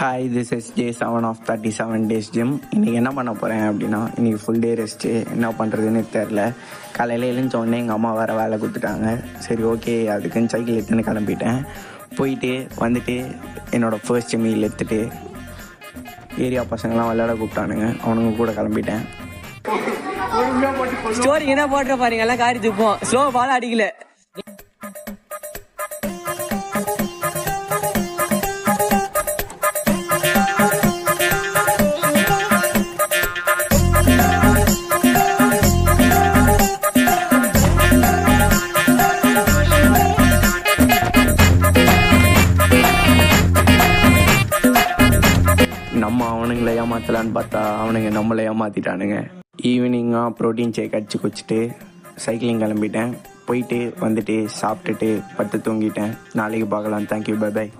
Hi, this is J7 of 37 days gym. இன்றைக்கி என்ன பண்ண போகிறேன் அப்படின்னா, இன்றைக்கி ஃபுல் டே ரெஸ்ட்டு. என்ன பண்ணுறதுன்னு தெரில. காலையில் எழுந்த உடனே எங்கள் அம்மா வேறு வேலை கொடுத்துட்டாங்க. சரி, ஓகே, அதுக்குன்னு சைக்கிள் எடுத்துன்னு கிளம்பிட்டேன். போயிட்டு வந்துட்டு என்னோடய ஃபர்ஸ்ட் மீல் எடுத்துகிட்டு ஏரியா பசங்கள்லாம் விளையாட கூப்பிட்டானுங்க. அவனுங்க கூட கிளம்பிட்டேன். ஸ்டோரி என்ன போட்டுற பாருங்க, எல்லாம் காரி துப்போம். ஸ்லோ பால் அடிக்கல. நம்ம அவனுங்களை ஏமாத்தலான்னு பார்த்தா அவனுங்க நம்மளை ஏமாற்றிட்டானுங்க. ஈவினிங்காக ப்ரோட்டீன் ஷேக் அடித்து குடிச்சிட்டு சைக்கிளிங் கிளம்பிட்டேன். போயிட்டு வந்துட்டு சாப்பிட்டுட்டு படுத்து தூங்கிட்டேன். நாளைக்கு பார்க்கலாம். Thank you, bye by.